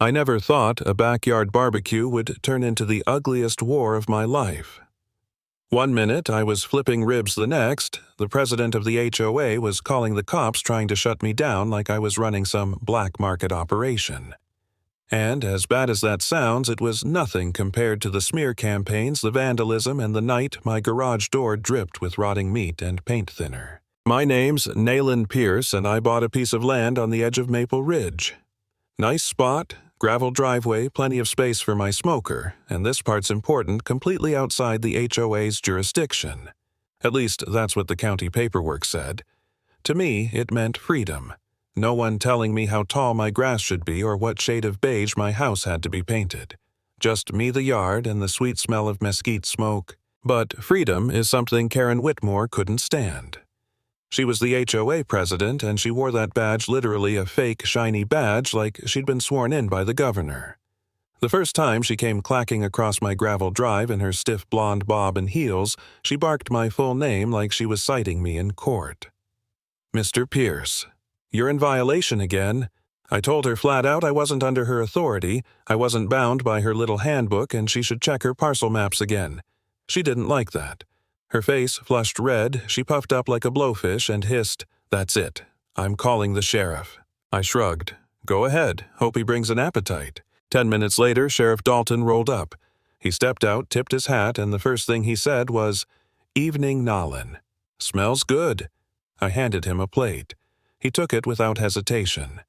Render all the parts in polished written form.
I never thought a backyard barbecue would turn into the ugliest war of my life. One minute I was flipping ribs, the next, the president of the HOA was calling the cops trying to shut me down like I was running some black market operation. And as bad as that sounds, it was nothing compared to the smear campaigns, the vandalism, and the night my garage door dripped with rotting meat and paint thinner. My name's Nayland Pierce, and I bought a piece of land on the edge of Maple Ridge. Nice spot, gravel driveway, plenty of space for my smoker, and this part's important, completely outside the HOA's jurisdiction. At least that's what the county paperwork said. To me, it meant freedom. No one telling me how tall my grass should be or what shade of beige my house had to be painted. Just me, the yard, and the sweet smell of mesquite smoke. But freedom is something Karen Whitmore couldn't stand. She was the HOA president, and she wore that badge, literally a fake, shiny badge, like she'd been sworn in by the governor. The first time she came clacking across my gravel drive in her stiff blonde bob and heels, she barked my full name like she was citing me in court. "Mr. Pierce, you're in violation again." I told her flat out I wasn't under her authority, I wasn't bound by her little handbook, and she should check her parcel maps again. She didn't like that. Her face flushed red, she puffed up like a blowfish and hissed, "That's it. I'm calling the sheriff." I shrugged. "Go ahead. Hope he brings an appetite." 10 minutes later, Sheriff Dalton rolled up. He stepped out, tipped his hat, and the first thing he said was, "Evening, Nolan. Smells good." I handed him a plate. He took it without hesitation.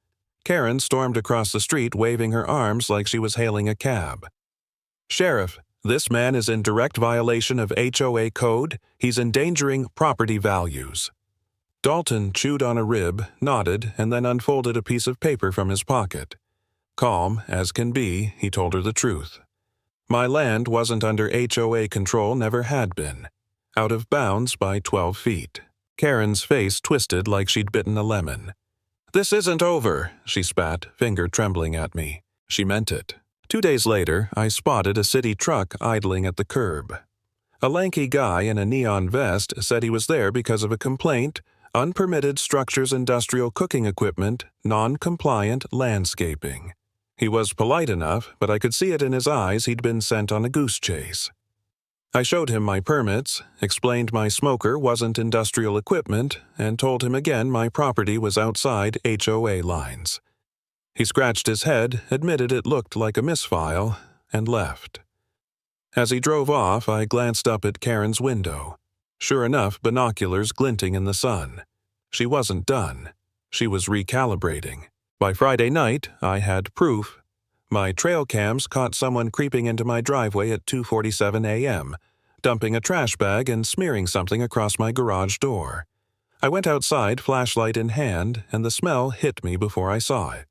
Karen stormed across the street waving her arms like she was hailing a cab. "Sheriff, this man is in direct violation of HOA code. He's endangering property values." Dalton chewed on a rib, nodded, and then unfolded a piece of paper from his pocket. Calm as can be, he told her the truth. My land wasn't under HOA control, never had been. Out of bounds by 12 feet. Karen's face twisted like she'd bitten a lemon. "This isn't over," she spat, finger trembling at me. She meant it. 2 days later, I spotted a city truck idling at the curb. A lanky guy in a neon vest said he was there because of a complaint, unpermitted structures, industrial cooking equipment, non-compliant landscaping. He was polite enough, but I could see it in his eyes he'd been sent on a goose chase. I showed him my permits, explained my smoker wasn't industrial equipment, and told him again my property was outside HOA lines. He scratched his head, admitted it looked like a misfile, and left. As he drove off, I glanced up at Karen's window. Sure enough, binoculars glinting in the sun. She wasn't done. She was recalibrating. By Friday night, I had proof. My trail cams caught someone creeping into my driveway at 2:47 a.m., dumping a trash bag and smearing something across my garage door. I went outside, flashlight in hand, and the smell hit me before I saw it.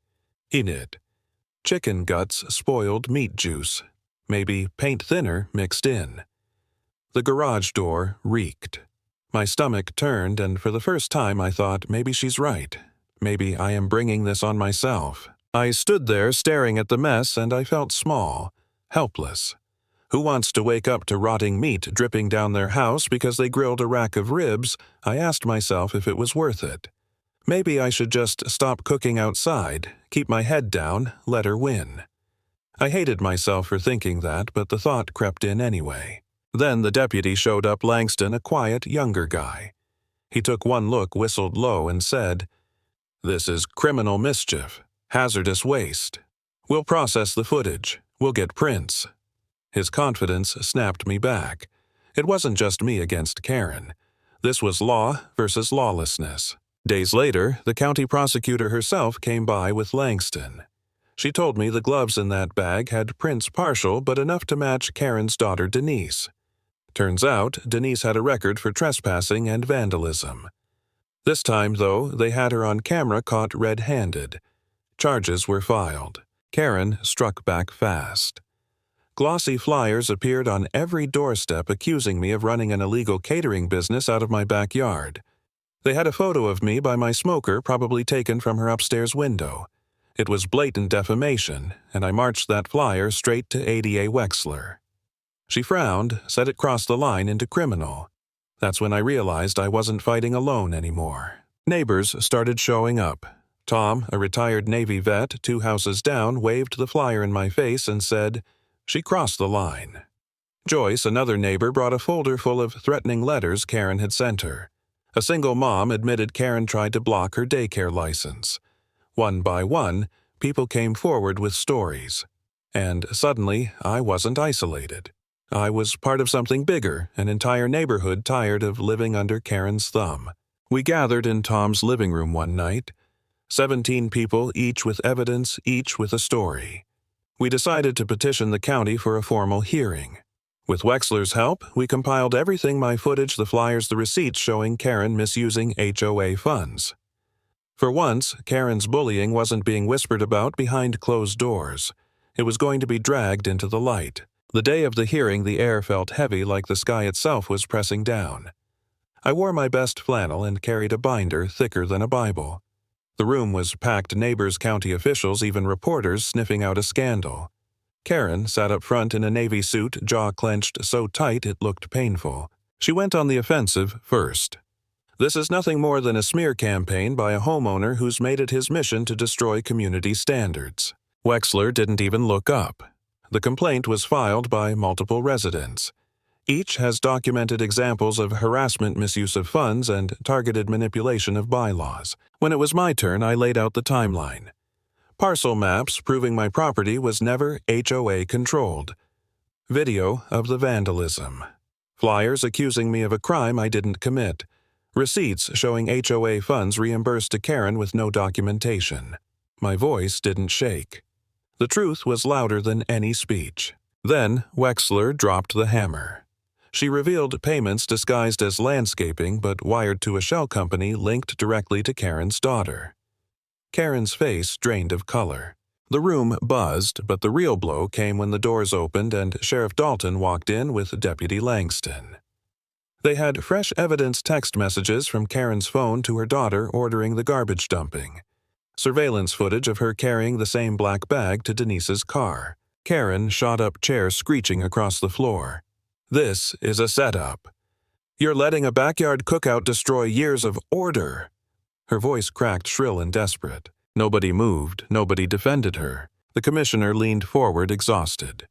Enid. Chicken guts, spoiled meat juice. Maybe paint thinner mixed in. The garage door reeked. My stomach turned, and for the first time I thought, maybe she's right. Maybe I am bringing this on myself. I stood there staring at the mess, and I felt small, helpless. Who wants to wake up to rotting meat dripping down their house because they grilled a rack of ribs? I asked myself if it was worth it. Maybe I should just stop cooking outside, keep my head down, let her win. I hated myself for thinking that, but the thought crept in anyway. Then the deputy showed up, Langston, a quiet, younger guy. He took one look, whistled low, and said, "This is criminal mischief, hazardous waste. We'll process the footage. We'll get prints." His confidence snapped me back. It wasn't just me against Karen. This was law versus lawlessness. Days later, the county prosecutor herself came by with Langston. She told me the gloves in that bag had prints partial but enough to match Karen's daughter Denise. Turns out, Denise had a record for trespassing and vandalism. This time, though, they had her on camera caught red-handed. Charges were filed. Karen struck back fast. Glossy flyers appeared on every doorstep accusing me of running an illegal catering business out of my backyard. They had a photo of me by my smoker, probably taken from her upstairs window. It was blatant defamation, and I marched that flyer straight to ADA Wexler. She frowned, said it crossed the line into criminal. That's when I realized I wasn't fighting alone anymore. Neighbors started showing up. Tom, a retired Navy vet 2 houses down, waved the flyer in my face and said, "She crossed the line." Joyce, another neighbor, brought a folder full of threatening letters Karen had sent her. A single mom admitted Karen tried to block her daycare license. One by one, people came forward with stories. And suddenly, I wasn't isolated. I was part of something bigger, an entire neighborhood tired of living under Karen's thumb. We gathered in Tom's living room one night. 17 people, each with evidence, each with a story. We decided to petition the county for a formal hearing. With Wexler's help, we compiled everything: my footage, the flyers, the receipts showing Karen misusing HOA funds. For once, Karen's bullying wasn't being whispered about behind closed doors. It was going to be dragged into the light. The day of the hearing, the air felt heavy, like the sky itself was pressing down. I wore my best flannel and carried a binder thicker than a Bible. The room was packed: neighbors, county officials, even reporters sniffing out a scandal. Karen sat up front in a navy suit, jaw clenched so tight it looked painful. She went on the offensive first. This is nothing more than a smear campaign by a homeowner who's made it his mission to destroy community standards. Wexler didn't even look up. The complaint was filed by multiple residents. Each has documented examples of harassment, misuse of funds, and targeted manipulation of bylaws. When it was my turn, I laid out the timeline. Parcel maps proving my property was never HOA controlled. Video of the vandalism. Flyers accusing me of a crime I didn't commit. Receipts showing HOA funds reimbursed to Karen with no documentation. My voice didn't shake. The truth was louder than any speech. Then Wexler dropped the hammer. She revealed payments disguised as landscaping but wired to a shell company linked directly to Karen's daughter. Karen's face drained of color. The room buzzed, but the real blow came when the doors opened and Sheriff Dalton walked in with Deputy Langston. They had fresh evidence text messages from Karen's phone to her daughter ordering the garbage dumping. Surveillance footage of her carrying the same black bag to Denise's car. Karen shot up, chair screeching across the floor. "This is a setup. You're letting a backyard cookout destroy years of order." Her voice cracked, shrill and desperate. Nobody moved, nobody defended her. The commissioner leaned forward, exhausted.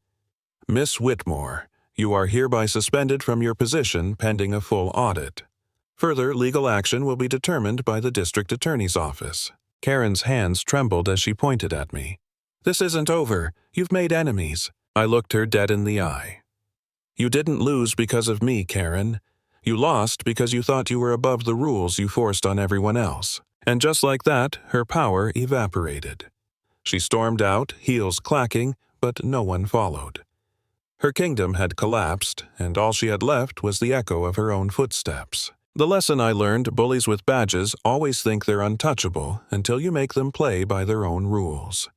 "Miss Whitmore, you are hereby suspended from your position pending a full audit. Further legal action will be determined by the district attorney's office." Karen's hands trembled as she pointed at me. "This isn't over. You've made enemies." I looked her dead in the eye. "You didn't lose because of me, Karen. You lost because you thought you were above the rules you forced on everyone else." And just like that, her power evaporated. She stormed out, heels clacking, but no one followed. Her kingdom had collapsed, and all she had left was the echo of her own footsteps. The lesson I learned: bullies with badges always think they're untouchable until you make them play by their own rules.